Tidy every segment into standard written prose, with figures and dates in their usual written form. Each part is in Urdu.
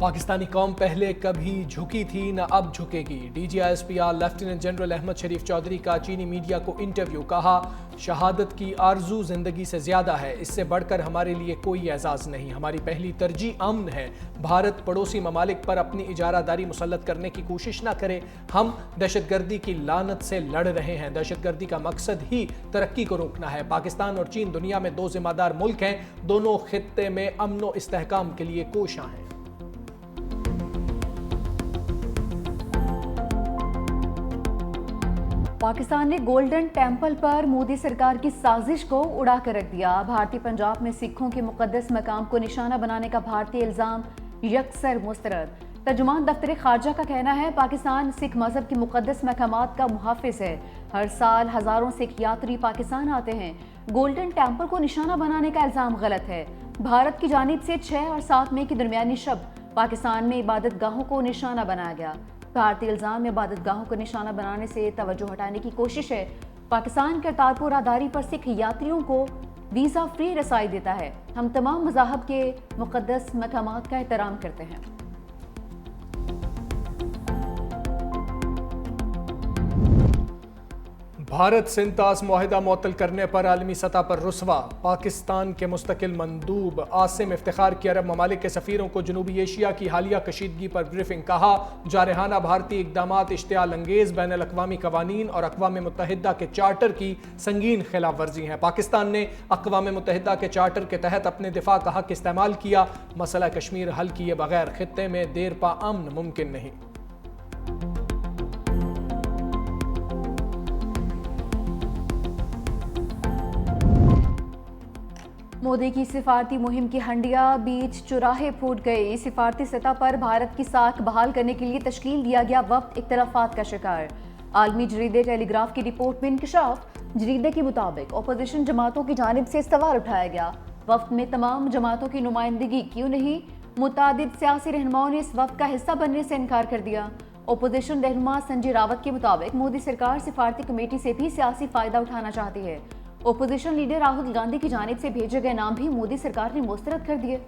پاکستانی قوم پہلے کبھی جھکی تھی نہ اب جھکے گی۔ DGISPR لیفٹیننٹ جنرل احمد شریف چودھری کا چینی میڈیا کو انٹرویو۔ کہا، شہادت کی آرزو زندگی سے زیادہ ہے، اس سے بڑھ کر ہمارے لیے کوئی اعزاز نہیں، ہماری پہلی ترجیح امن ہے۔ بھارت پڑوسی ممالک پر اپنی اجارہ داری مسلط کرنے کی کوشش نہ کرے، ہم دہشت گردی کی لعنت سے لڑ رہے ہیں، دہشت گردی کا مقصد ہی ترقی کو روکنا ہے۔ پاکستان اور چین دنیا میں دو ذمہ دار ملک ہیں، دونوں خطے میں امن و استحکام کے لیے کوشاں ہیں۔ پاکستان نے گولڈن ٹیمپل پر مودی سرکار کی سازش کو اڑا کر رکھ دیا۔ بھارتی پنجاب میں سکھوں کے مقدس مقام کو نشانہ بنانے کا بھارتی الزام یکسر مسترد۔ ترجمان دفتر خارجہ کا کہنا ہے، پاکستان سکھ مذہب کے مقدس مقامات کا محافظ ہے، ہر سال ہزاروں سکھ یاتری پاکستان آتے ہیں۔ گولڈن ٹیمپل کو نشانہ بنانے کا الزام غلط ہے۔ بھارت کی جانب سے 6 اور 7 مئی کی درمیانی شب پاکستان میں عبادت گاہوں کو نشانہ بنایا گیا۔ بھارتی الزام میں عبادت گاہوں کو نشانہ بنانے سے توجہ ہٹانے کی کوشش ہے۔ پاکستان کرتارپور راہداری پر سکھ یاتریوں کو ویزا فری رسائی دیتا ہے۔ ہم تمام مذاہب کے مقدس مقامات کا احترام کرتے ہیں۔ بھارت سنتاس معاہدہ معطل کرنے پر عالمی سطح پر رسوا۔ پاکستان کے مستقل مندوب عاصم افتخار کی عرب ممالک کے سفیروں کو جنوبی ایشیا کی حالیہ کشیدگی پر بریفنگ۔ کہا، جارحانہ بھارتی اقدامات اشتعال انگیز، بین الاقوامی قوانین اور اقوام متحدہ کے چارٹر کی سنگین خلاف ورزی ہیں۔ پاکستان نے اقوام متحدہ کے چارٹر کے تحت اپنے دفاع کا حق استعمال کیا، مسئلہ کشمیر حل کیے بغیر خطے میں دیر پا امن ممکن نہیں۔ مودی کی سفارتی مہم کی ہنڈیا بیچ چوراہے پھوٹ گئی۔ سفارتی سطح پر بھارت کی ساکھ بحال کرنے کے لیے تشکیل دیا گیا وفد اختلافات کا شکار۔ عالمی جریدے ٹیلی گراف کی رپورٹ میں انکشاف۔ جریدے کے مطابق اپوزیشن جماعتوں کی جانب سے سوال اٹھایا گیا، وفد میں تمام جماعتوں کی نمائندگی کیوں نہیں؟ متعدد سیاسی رہنماؤں نے اس وفد کا حصہ بننے سے انکار کر دیا۔ اپوزیشن رہنما سنجے راوت کے مطابق مودی سرکار سفارتی کمیٹی سے بھی سیاسی فائدہ اٹھانا چاہتی ہے۔ اپوزیشن لیڈر راہل گاندھی کی جانب سے بھیجے گئے نام بھی مودی سرکار نے مسترد کر دیے۔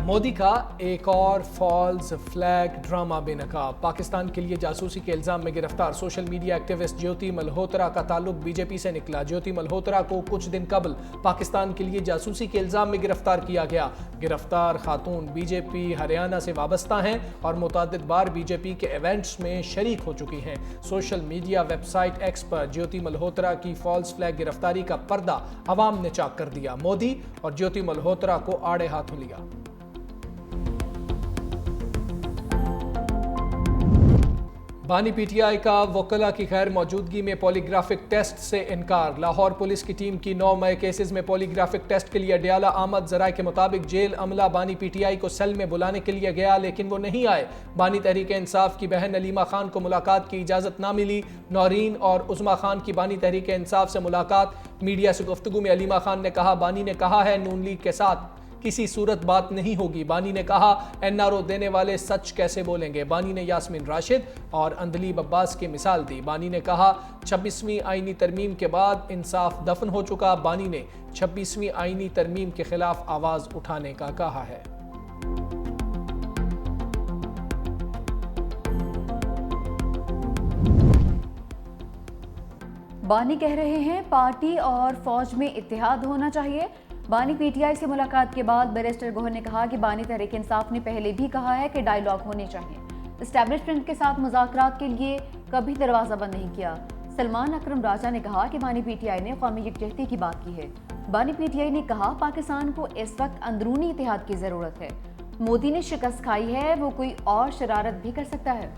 مودی کا ایک اور فالز فلیگ ڈرامہ بے نقاب۔ پاکستان کے لیے جاسوسی کے الزام میں گرفتار سوشل میڈیا ایکٹیوسٹ جیوتی ملہوترا کا تعلق بی جے پی سے نکلا۔ جیوتی ملہوترا کو کچھ دن قبل پاکستان کے لیے جاسوسی کے الزام میں گرفتار کیا گیا۔ گرفتار خاتون بی جے پی ہریانہ سے وابستہ ہیں اور متعدد بار بی جے پی کے ایونٹس میں شریک ہو چکی ہیں۔ Social media website X پر جیوتی ملہوترا کی فالز فلیگ گرفتاری کا پردہ عوام نے چاک کر دیا۔ مودی اور جیوتی ملہوترا کو آڑے ہاتھوں لیا۔ بانی پی ٹی آئی کا وکلاء کی غیر موجودگی میں پولی گرافک ٹیسٹ سے انکار۔ لاہور پولیس کی ٹیم کی 9 مئی کیسز میں پولی گرافک ٹیسٹ کے لیے ڈیالہ آمد۔ ذرائع کے مطابق جیل عملہ بانی پی ٹی آئی کو سیل میں بلانے کے لیے گیا لیکن وہ نہیں آئے۔ بانی تحریک انصاف کی بہن علیمہ خان کو ملاقات کی اجازت نہ ملی۔ نورین اور عظمیٰ خان کی بانی تحریک انصاف سے ملاقات۔ میڈیا سے گفتگو میں علیمہ خان نے کہا، بانی نے کہا ہے نون لیگ کے ساتھ کسی صورت بات نہیں ہوگی۔ بانی نے کہا، این آر او دینے والے سچ کیسے بولیں گے؟ بانی نے یاسمین راشد اور اندلیب عباس کی مثال دی۔ بانی نے کہا، 26ویں آئینی ترمیم کے بعد انصاف دفن ہو چکا۔ بانی نے 26ویں آئینی ترمیم کے خلاف آواز اٹھانے کا کہا ہے۔ بانی کہہ رہے ہیں پارٹی اور فوج میں اتحاد ہونا چاہیے۔ بانی پی ٹی آئی سے ملاقات کے بعد بیرسٹر گوہر نے کہا کہ بانی تحریک انصاف نے پہلے بھی کہا ہے کہ ڈائیلاگ ہونے چاہیے، اسٹیبلشمنٹ کے ساتھ مذاکرات کے لیے کبھی دروازہ بند نہیں کیا۔ سلمان اکرم راجہ نے کہا کہ بانی پی ٹی آئی نے قومی یکجہتی کی بات کی ہے۔ بانی پی ٹی آئی نے کہا، پاکستان کو اس وقت اندرونی اتحاد کی ضرورت ہے۔ مودی نے شکست کھائی ہے، وہ کوئی اور شرارت بھی کر سکتا ہے۔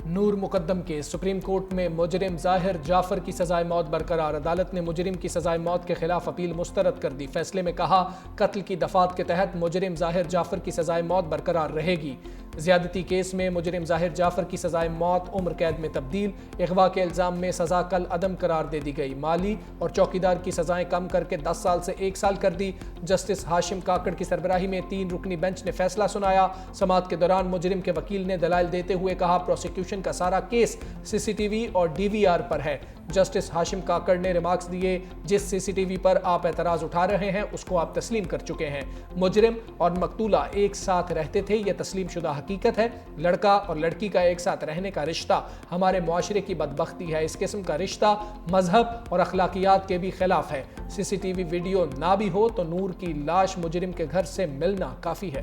نور مقدم کے سپریم کورٹ میں مجرم ظاہر جعفر کی سزائے موت برقرار۔ عدالت نے مجرم کی سزائے موت کے خلاف اپیل مسترد کر دی۔ فیصلے میں کہا، قتل کی دفعات کے تحت مجرم ظاہر جعفر کی سزائے موت برقرار رہے گی۔ زیادتی کیس میں مجرم ظاہر جعفر کی سزائے موت عمر قید میں تبدیل، اغوا کے الزام میں سزا کل عدم قرار دے دی گئی، مالی اور چوکیدار کی سزائیں کم کر کے 10 سال سے 1 سال کر دی۔ جسٹس ہاشم کاکڑ کی سربراہی میں 3 رکنی بینچ نے فیصلہ سنایا۔ سماعت کے دوران مجرم کے وکیل نے دلائل دیتے ہوئے کہا پروسیکیوشن کا سارا کیس CCTV اور DVR پر ہے۔ جسٹس ہاشم کاکڑ نے ریمارکس دیے، جس CCTV پر آپ اعتراض اٹھا رہے ہیں اس کو آپ تسلیم کر چکے ہیں۔ مجرم اور مقتولہ ایک ساتھ رہتے تھے، یہ تسلیم شدہ حقیقت ہے۔ لڑکا اور لڑکی کا ایک ساتھ رہنے کا رشتہ ہمارے معاشرے کی بدبختی ہے۔ اس قسم کا رشتہ مذہب اور اخلاقیات کے بھی خلاف ہے۔ CCTV ویڈیو نہ بھی ہو تو نور کی لاش مجرم کے گھر سے ملنا کافی ہے۔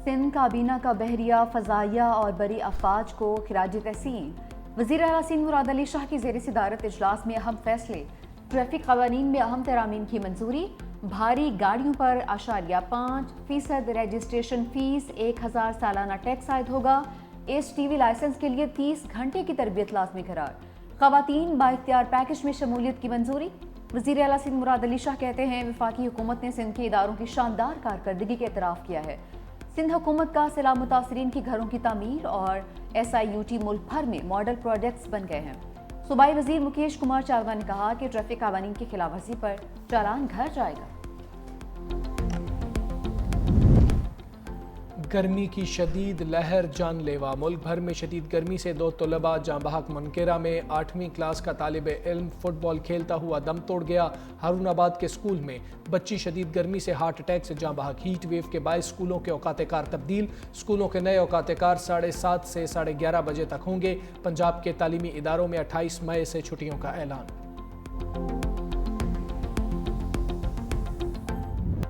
سندھ کابینہ کا بحریہ، فضائیہ اور بری افواج کو خراج تحسین۔ وزیر اعلیٰ سندھ مراد علی شاہ کی زیر صدارت اجلاس میں اہم فیصلے۔ ٹریفک قوانین میں اہم ترامیم کی منظوری۔ بھاری گاڑیوں پر 5% رجسٹریشن فیس، 1000 سالانہ ٹیکس عائد ہوگا۔ STV لائسنس کے لیے 30 گھنٹے کی تربیت لازمی قرار۔ خواتین بااختیار پیکج میں شمولیت کی منظوری۔ وزیر اعلیٰ سندھ مراد علی شاہ کہتے ہیں وفاقی حکومت نے سندھ کے اداروں کی شاندار کارکردگی کا اعتراف کیا ہے۔ سندھ حکومت کا سیلاب متاثرین کی گھروں کی تعمیر اور SIUT ملک بھر میں ماڈل پروجیکٹس بن گئے ہیں۔ صوبائی وزیر مکیش کمار چاولہ نے کہا کہ ٹریفک قوانین کی خلاف ورزی پر چالان گھر جائے گا۔ گرمی کی شدید لہر جان لیوا، ملک بھر میں شدید گرمی سے 2 طلباء جاں بحق۔ منکیرہ میں 8ویں کلاس کا طالب علم فٹ بال کھیلتا ہوا دم توڑ گیا۔ ہارون آباد کے سکول میں بچی شدید گرمی سے ہارٹ اٹیک سے جاں بحق۔ ہیٹ ویو کے باعث سکولوں کے اوقات کار تبدیل، سکولوں کے نئے اوقات کار 7:30 سے 11:30 بجے تک ہوں گے۔ پنجاب کے تعلیمی اداروں میں 28 مئی سے چھٹیوں کا اعلان۔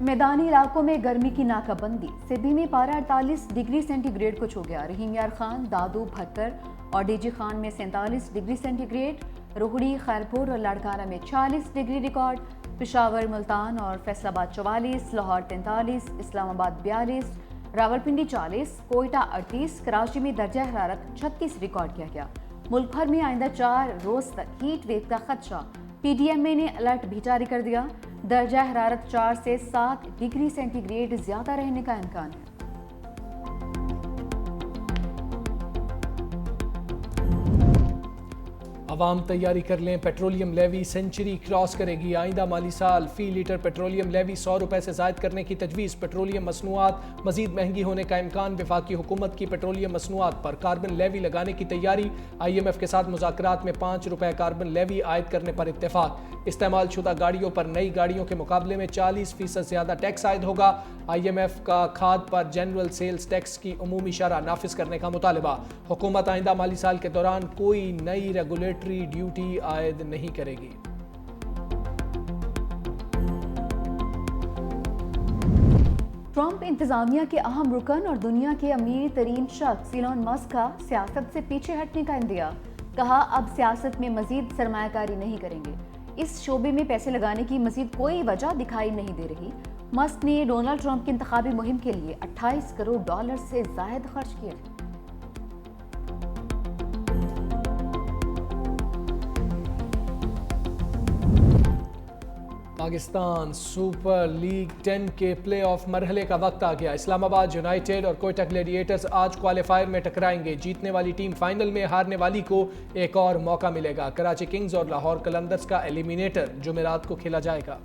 میدانی علاقوں میں گرمی کی ناکہ بندی۔ سدھی میں پارہ 48 ڈگری سینٹی گریڈ کو چھو گیا۔ رحیم یار خان، دادو، بھکر اور DG خان میں 47 degree centigrade, Rohri, Khairpur اور لاڑکانہ میں 46 ڈگری ریکارڈ، پشاور، ملتان اور فیصل آباد 44، لاہور 43، اسلام آباد 42، راولپنڈی 40، کوئٹہ 38، کراچی میں درجہ حرارت 36 ریکارڈ کیا گیا۔ ملک بھر میں آئندہ 4 روز تک ہیٹ ویو کا خدشہ۔ PDMA نے الرٹ بھی جاری کر دیا۔ درجہ حرارت 4 سے 7 ڈگری سینٹی گریڈ زیادہ رہنے کا امکان ہے۔ عوام تیاری کر لیں، پیٹرولیم لیوی سینچری کراس کرے گی۔ آئندہ مالی سال فی لیٹر پیٹرولیم لیوی 100 روپے سے زائد کرنے کی تجویز۔ پیٹرولیم مصنوعات مزید مہنگی ہونے کا امکان۔ وفاقی حکومت کی پیٹرولیم مصنوعات پر کاربن لیوی لگانے کی تیاری۔ IMF کے ساتھ مذاکرات میں 5 روپے کاربن لیوی عائد کرنے پر اتفاق۔ استعمال شدہ گاڑیوں پر نئی گاڑیوں کے مقابلے میں 40% زیادہ ٹیکس عائد ہوگا۔ IMF کا کھاد پر جنرل سیلز ٹیکس کی عمومی شرح نافذ کرنے کا مطالبہ۔ حکومت آئندہ مالی سال کے دوران کوئی نئی ریگولیٹری ڈیوٹی عائد نہیں کرے گی۔ ٹرمپ انتظامیہ کے اہم رکن اور دنیا کے امیر ترین شخص ایلون مسک کا سیاست سے پیچھے ہٹنے کا اندیا۔ کہا اب سیاست میں مزید سرمایہ کاری نہیں کریں گے۔ اس شعبے میں پیسے لگانے کی مزید کوئی وجہ دکھائی نہیں دے رہی۔ مسک نے ڈونلڈ ٹرمپ کی انتخابی مہم کے لیے $28 کروڑ سے زائد خرچ کیے تھے۔ پاکستان سپر لیگ 10 کے پلے آف مرحلے کا وقت آ گیا۔ اسلام آباد یونائیٹڈ اور کوئٹہ گلیڈیٹرز آج کوالیفائر میں ٹکرائیں گے۔ جیتنے والی ٹیم فائنل میں، ہارنے والی کو ایک اور موقع ملے گا۔ کراچی کنگز اور لاہور قلندرز کا ایلیمینیٹر جمعرات کو کھیلا جائے گا۔